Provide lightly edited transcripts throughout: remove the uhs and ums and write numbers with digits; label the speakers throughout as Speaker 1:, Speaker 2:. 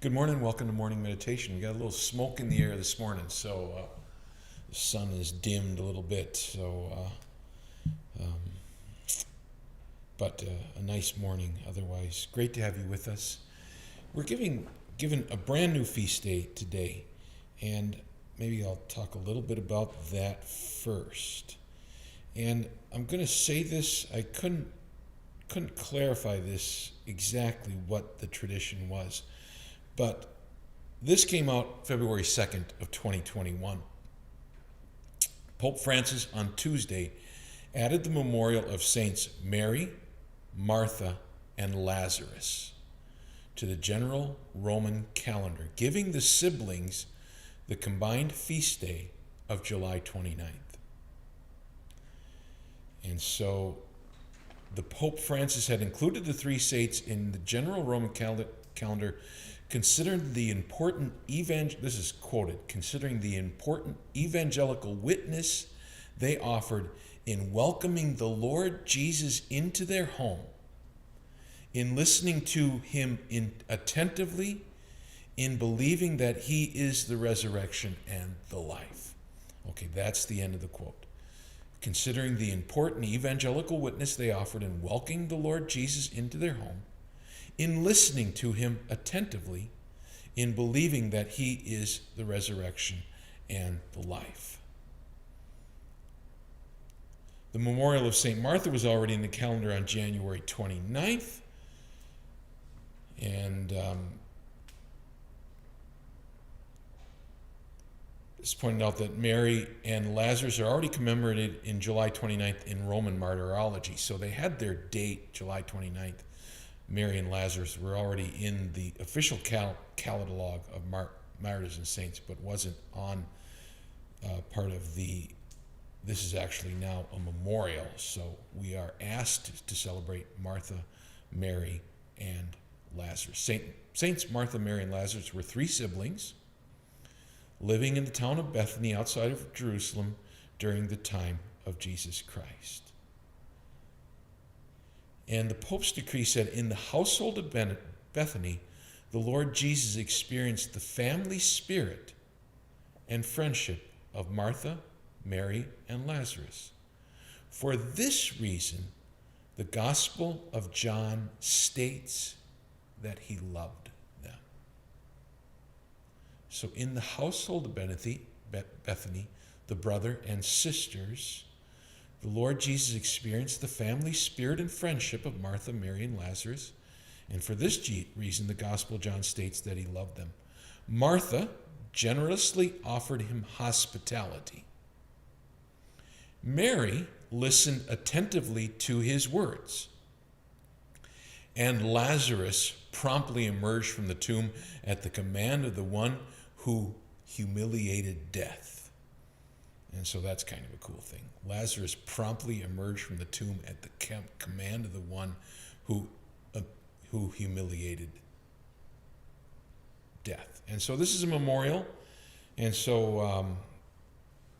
Speaker 1: Good morning. Welcome to morning meditation. We got a little smoke in the air this morning, so the sun is dimmed a little bit. But a nice morning otherwise. Great to have you with us. We're given a brand new feast day today, and maybe I'll talk a little bit about that first. And I'm going to say this. I couldn't clarify this exactly what the tradition was. But this came out February 2nd of 2021. Pope Francis on Tuesday added the memorial of Saints Mary, Martha, and Lazarus to the general Roman calendar, giving the siblings the combined feast day of July 29th. And so the Pope Francis had included the three saints in the general Roman calendar, considering the important considering the important evangelical witness they offered in welcoming the Lord Jesus into their home, in listening to him attentively, in believing that he is the resurrection and the life. Okay, that's the end of the quote. Considering the important evangelical witness they offered in welcoming the Lord Jesus into their home, in listening to him attentively, in believing that he is the resurrection and the life. The memorial of St. Martha was already in the calendar on January 29th, and it's pointed out that Mary and Lazarus are already commemorated in July 29th in Roman martyrology, so they had their date, July 29th. Mary and Lazarus were already in the official catalog of martyrs and saints, but wasn't on part of the. This is actually now a memorial, so we are asked to celebrate Martha, Mary, and Lazarus. Saints Martha, Mary, and Lazarus were three siblings living in the town of Bethany outside of Jerusalem during the time of Jesus Christ. And the Pope's decree said, in the household of Bethany, the Lord Jesus experienced the family spirit and friendship of Martha, Mary, and Lazarus. For this reason, the Gospel of John states that he loved them. So in the household of Bethany, the brother and sisters, the Lord Jesus experienced the family spirit and friendship of Martha, Mary, and Lazarus, and for this reason, the Gospel of John states that he loved them. Martha generously offered him hospitality. Mary listened attentively to his words, and Lazarus promptly emerged from the tomb at the command of the one who humiliated death. And so that's kind of a cool thing. Lazarus promptly emerged from the tomb at the command of the one who humiliated death. And so this is a memorial. And so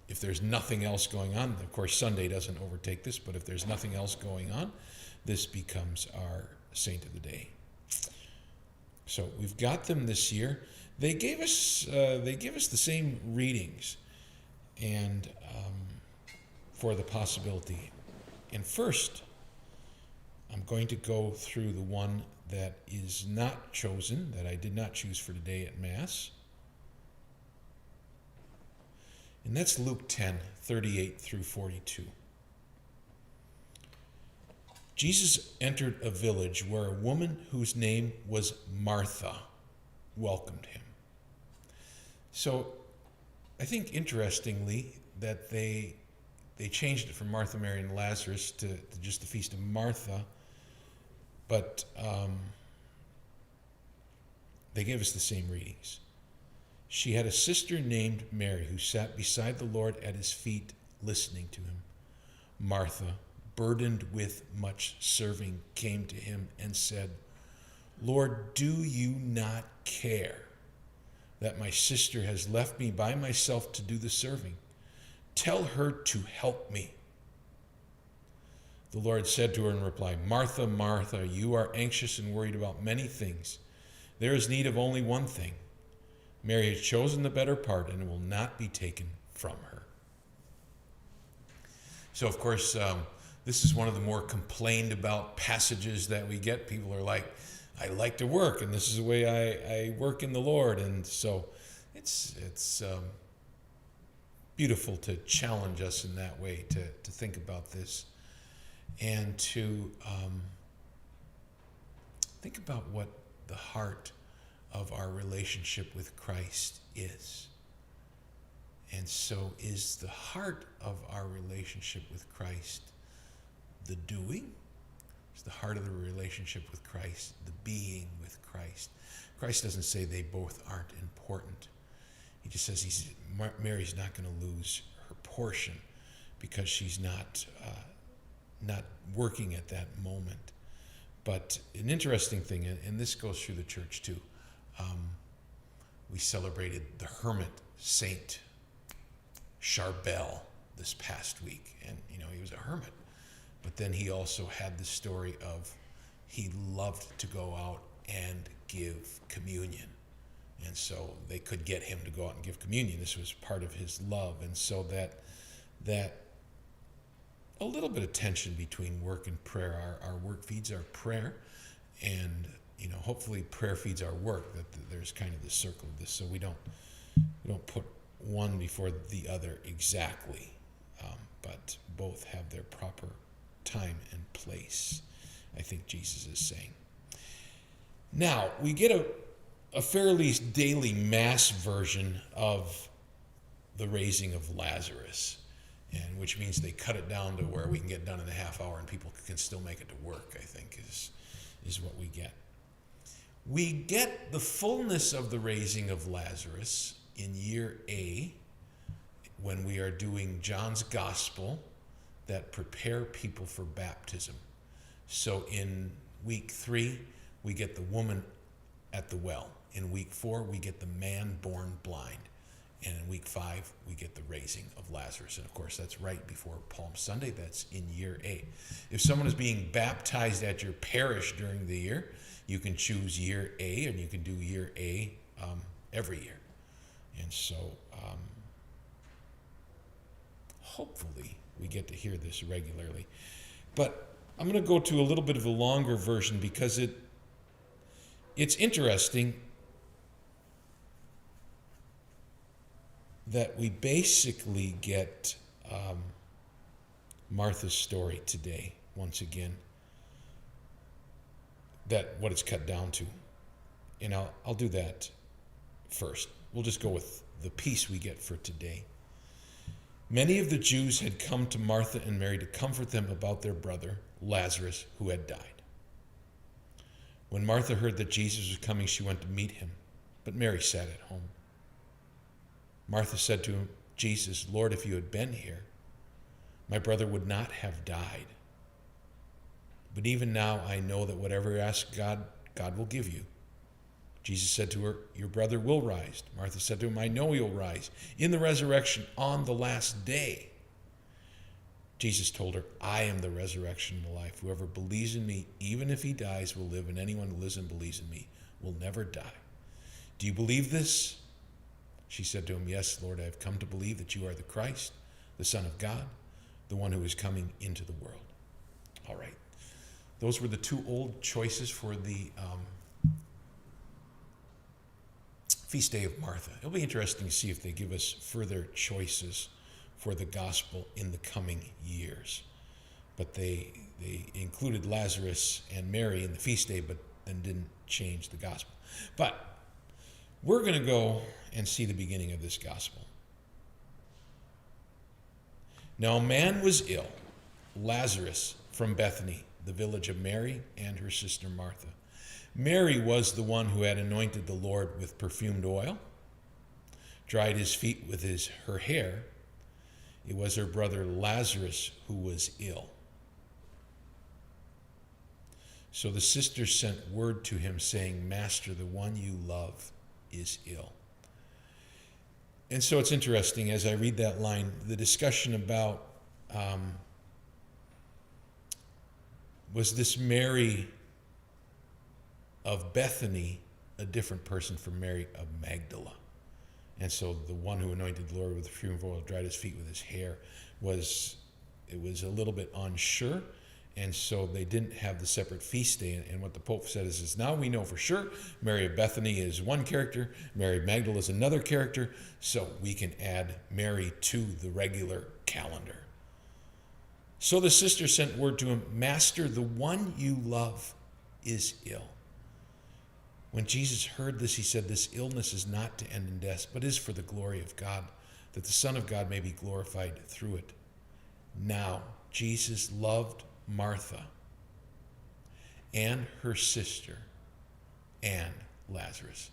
Speaker 1: if there's nothing else going on, of course Sunday doesn't overtake this, but if there's nothing else going on, this becomes our saint of the day. So we've got them this year. They gave us the same readings and for the possibility. And first, I'm going to go through the one that is not chosen, that I did not choose for today at Mass. And that's Luke 10:38 through 42. Jesus entered a village where a woman whose name was Martha welcomed him. So I think interestingly that they changed it from Martha, Mary, and Lazarus to just the Feast of Martha, but they gave us the same readings. She had a sister named Mary who sat beside the Lord at his feet listening to him. Martha, burdened with much serving, came to him and said, Lord, do you not care that my sister has left me by myself to do the serving? Tell her to help me. The Lord said to her in reply, Martha, Martha, you are anxious and worried about many things, There is need of only one thing. Mary has chosen the better part, and it will not be taken from her. So, of course, this is one of the more complained about passages that we get. People are like, I like to work, and this is the way I work in the Lord. And so it's beautiful to challenge us in that way, to think about this, and to think about what the heart of our relationship with Christ is. And so is the heart of our relationship with Christ the doing? Is the heart of the relationship with Christ the being with Christ? Christ doesn't say they both aren't important. He just says Mary's not going to lose her portion because she's not working at that moment. But an interesting thing, and this goes through the church too, we celebrated the hermit Saint Charbel this past week. And, he was a hermit. But then he also had the story of he loved to go out and give communion. And so they could get him to go out and give communion. This was part of his love. And so that a little bit of tension between work and prayer. Our work feeds our prayer, and hopefully prayer feeds our work. That there's kind of the circle of this, so we don't put one before the other exactly, but both have their proper time and place, I think Jesus is saying. Now, we get a fairly daily mass version of the raising of Lazarus, and which means they cut it down to where we can get done in a half hour and people can still make it to work, I think, is what we get. We get the fullness of the raising of Lazarus in year A, when we are doing John's Gospel that prepare people for baptism. So in week 3, we get the woman at the well. In week 4, we get the man born blind. And in week 5, we get the raising of Lazarus. And of course, that's right before Palm Sunday. That's in year A. If someone is being baptized at your parish during the year, you can choose year A, and you can do year A every year. And so hopefully we get to hear this regularly. But I'm going to go to a little bit of a longer version because it's interesting that we basically get Martha's story today, once again, that what it's cut down to. And I'll do that first. We'll just go with the piece we get for today. Many of the Jews had come to Martha and Mary to comfort them about their brother, Lazarus, who had died. When Martha heard that Jesus was coming, she went to meet him, but Mary sat at home. Martha said to him, Jesus, Lord, if you had been here, my brother would not have died. But even now I know that whatever you ask God, God will give you. Jesus said to her, your brother will rise. Martha said to him, I know he will rise in the resurrection on the last day. Jesus told her, I am the resurrection and the life. Whoever believes in me, even if he dies, will live, and anyone who lives and believes in me will never die. Do you believe this? She said to him, yes, Lord, I have come to believe that you are the Christ, the Son of God, the one who is coming into the world. All right. Those were the two old choices for the Feast Day of Martha. It'll be interesting to see if they give us further choices for the gospel in the coming years. But they included Lazarus and Mary in the feast day, but then didn't change the gospel. But we're going to go and see the beginning of this gospel. Now a man was ill, Lazarus from Bethany, the village of Mary and her sister Martha. Mary was the one who had anointed the Lord with perfumed oil, dried his feet with her hair. It was her brother Lazarus who was ill. So the sisters sent word to him saying, Master, the one you love is ill. And so it's interesting as I read that line, the discussion about was this Mary of Bethany a different person from Mary of Magdala. And so the one who anointed the Lord with the perfume of oil, dried his feet with his hair, was a little bit unsure. And so they didn't have the separate feast day. And what the Pope said is now we know for sure Mary of Bethany is one character, Mary of Magdala is another character, so we can add Mary to the regular calendar. So the sister sent word to him, Master, the one you love is ill. When Jesus heard this, he said, this illness is not to end in death, but is for the glory of God, that the Son of God may be glorified through it. Now, Jesus loved Martha and her sister and Lazarus.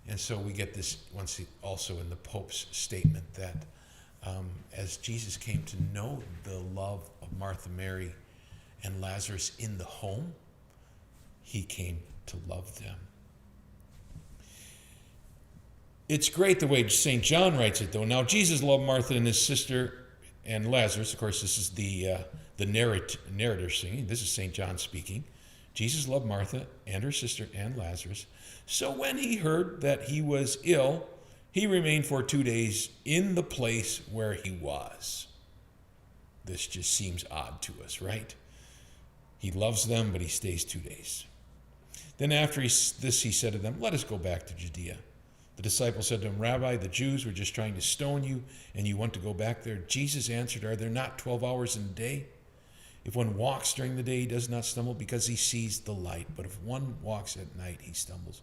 Speaker 1: And so we get this once also in the Pope's statement that as Jesus came to know the love of Martha, Mary, and Lazarus in the home, he came to love them. It's great the way St. John writes it, though. Now, Jesus loved Martha and his sister and Lazarus. Of course, this is the narrator singing. This is St. John speaking. Jesus loved Martha and her sister and Lazarus. So when he heard that he was ill, he remained for 2 days in the place where he was. This just seems odd to us, right? He loves them, but he stays 2 days. Then after this, he said to them, let us go back to Judea. The disciples said to him, Rabbi, the Jews were just trying to stone you, and you want to go back there? Jesus answered, are there not 12 hours in a day? If one walks during the day, he does not stumble because he sees the light. But if one walks at night, he stumbles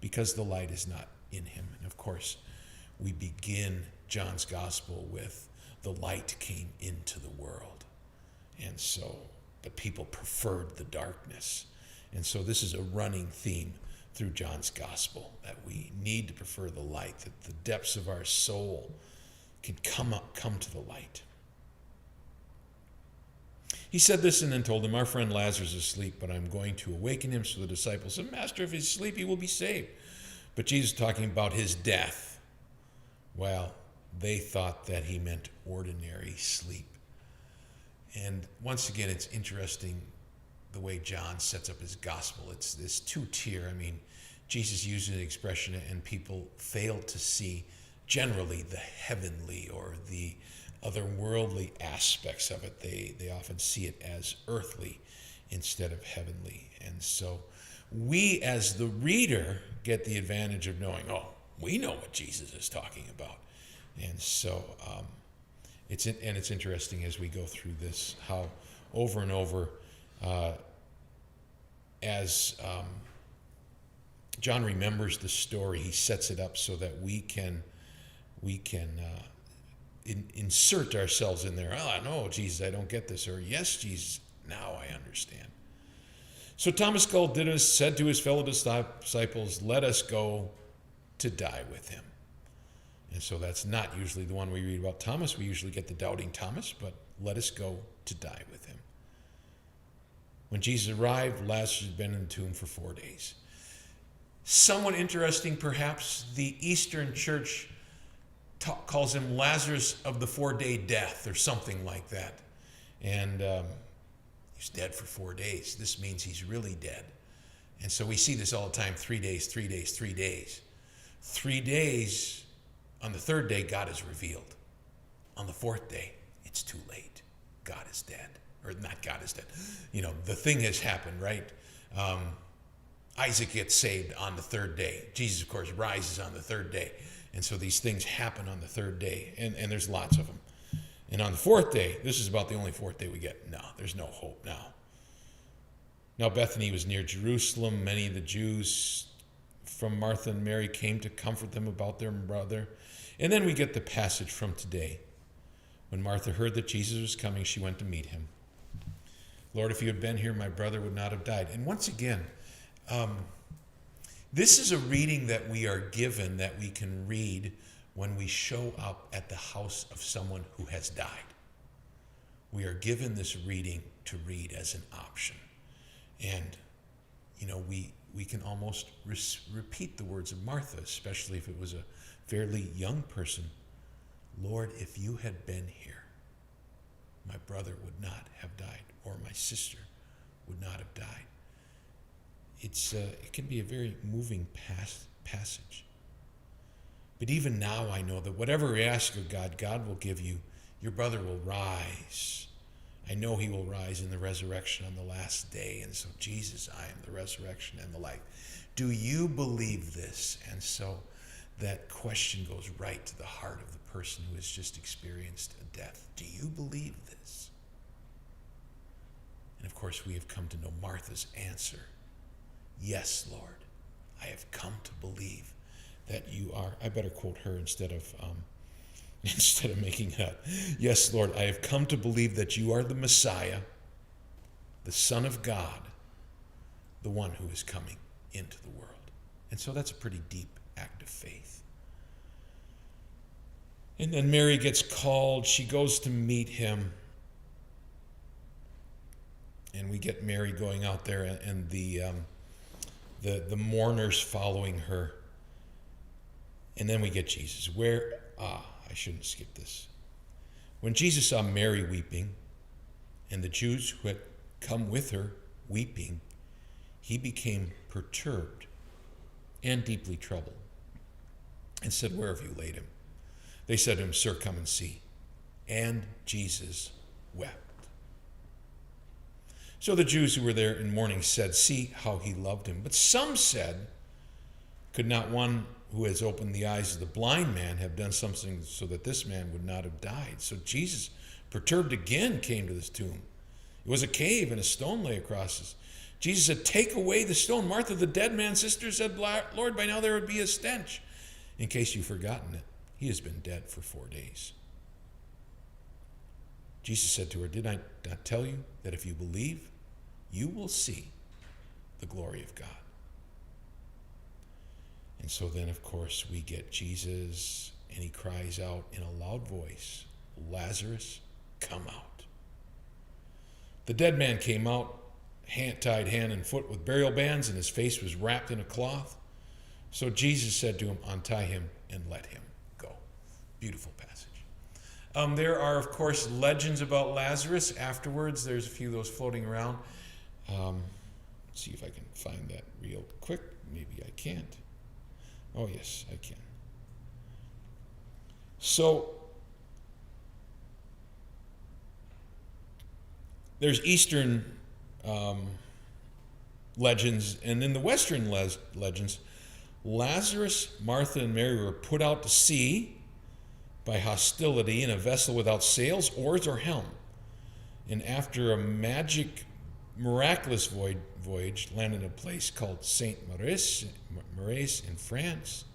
Speaker 1: because the light is not in him. And of course, we begin John's gospel with the light came into the world. And so, but people preferred the darkness. And so this is a running theme through John's gospel, that we need to prefer the light, that the depths of our soul can come to the light. He said this and then told them, our friend Lazarus is asleep, but I'm going to awaken him. So the disciples said, Master, if he's asleep, he will be saved. But Jesus talking about his death. Well, they thought that he meant ordinary sleep. And once again, it's interesting the way John sets up his gospel. It's this two-tier. I mean, Jesus uses an expression and people fail to see generally the heavenly or the otherworldly aspects of it. They often see it as earthly instead of heavenly. And so we as the reader get the advantage of knowing, we know what Jesus is talking about. And so it's interesting as we go through this, how over and over as John remembers the story, he sets it up so that we can insert ourselves in there. No, Jesus, I don't get this. Or, yes, Jesus, now I understand. So Thomas called Didymus said to his fellow disciples, let us go to die with him. And so that's not usually the one we read about Thomas. We usually get the doubting Thomas, but let us go to die with him. When Jesus arrived, Lazarus had been in the tomb for 4 days. Somewhat interesting, perhaps, the Eastern Church calls him Lazarus of the 4-day death or something like that. And he's dead for 4 days. This means he's really dead. And so we see this all the time, 3 days, 3 days, 3 days. 3 days, on the third day, God is revealed. On the fourth day, it's too late. God is dead. Or not God is dead. The thing has happened, right? Isaac gets saved on the third day. Jesus, of course, rises on the third day. And so these things happen on the third day. And there's lots of them. And on the fourth day, this is about the only fourth day we get. No, there's no hope now. Now Bethany was near Jerusalem. Many of the Jews from Martha and Mary came to comfort them about their brother. And then we get the passage from today. When Martha heard that Jesus was coming, she went to meet him. Lord, if you had been here, my brother would not have died. And once again, this is a reading that we are given that we can read when we show up at the house of someone who has died. We are given this reading to read as an option. And, we can almost repeat the words of Martha, especially if it was a fairly young person. Lord, if you had been here, my brother would not have died, or my sister would not have died. it can be a very moving passage. But even now I know that whatever we ask of God, God will give you. Your brother will rise. I know he will rise in the resurrection on the last day. And so, Jesus, I am the resurrection and the life. Do you believe this? And so that question goes right to the heart of the person who has just experienced a death. Do you believe this? And of course, we have come to know Martha's answer. Yes, Lord, I have come to believe that you are. I better quote her instead of making it up. Yes, Lord, I have come to believe that you are the Messiah, the Son of God, the one who is coming into the world. And so that's a pretty deep act of faith. And then Mary gets called. She goes to meet him. And we get Mary going out there, and the mourners following her. And then we get Jesus. I shouldn't skip this. When Jesus saw Mary weeping, and the Jews who had come with her weeping, he became perturbed and deeply troubled, and said, "Where have you laid him?" They said to him, "Sir, come and see." And Jesus wept. So the Jews who were there in mourning said, "See how he loved him." But some said, "Could not one who has opened the eyes of the blind man have done something so that this man would not have died?" So Jesus, perturbed again, came to this tomb. It was a cave, and a stone lay across it. Jesus said, "Take away the stone." Martha, the dead man's sister, said, "Lord, by now there would be a stench." In case you've forgotten it, he has been dead for 4 days. Jesus said to her, "Did I not tell you that if you believe, you will see the glory of God?" And so then, of course, we get Jesus, and he cries out in a loud voice, "Lazarus, come out." The dead man came out, tied hand and foot with burial bands, and his face was wrapped in a cloth. So Jesus said to him, "Untie him and let him go." Beautiful passage. There are, of course, legends about Lazarus. Afterwards, there's a few of those floating around. Let's see if I can find that real quick. Maybe I can't. Oh, yes, I can. So, there's Eastern legends, and in the Western legends, Lazarus, Martha, and Mary were put out to sea by hostility in a vessel without sails, oars, or helm. And after a miraculous voyage, landed in a place called Saint Maurice in France.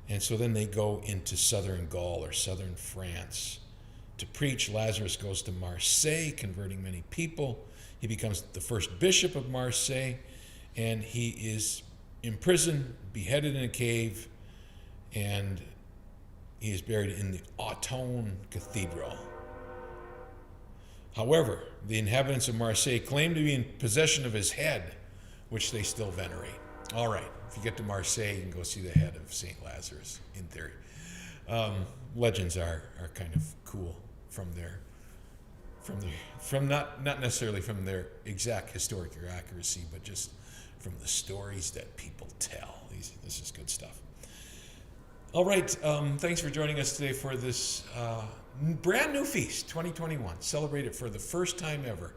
Speaker 1: And so then they go into southern Gaul or southern France to preach. Lazarus goes to Marseille, converting many people. He becomes the first bishop of Marseille, and he is imprisoned, beheaded in a cave, and he is buried in the Autun Cathedral. However, the inhabitants of Marseille claim to be in possession of his head, which they still venerate. All right, if you get to Marseille, you can go see the head of St. Lazarus, in theory. Legends are kind of cool from not necessarily from their exact historic accuracy, but just from the stories that people tell. This is good stuff. All right, thanks for joining us today for this brand new feast, 2021. Celebrate it for the first time ever.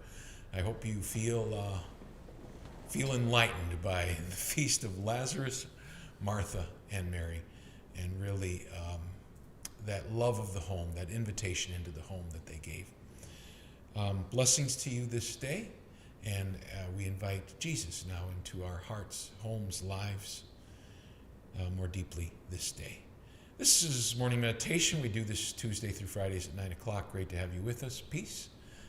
Speaker 1: I hope you feel enlightened by the feast of Lazarus, Martha, and Mary, and really that love of the home, that invitation into the home that they gave. Blessings to you this day, and we invite Jesus now into our hearts, homes, lives more deeply this day. This is morning meditation. We do this Tuesday through Fridays at 9 o'clock. Great to have you with us. Peace.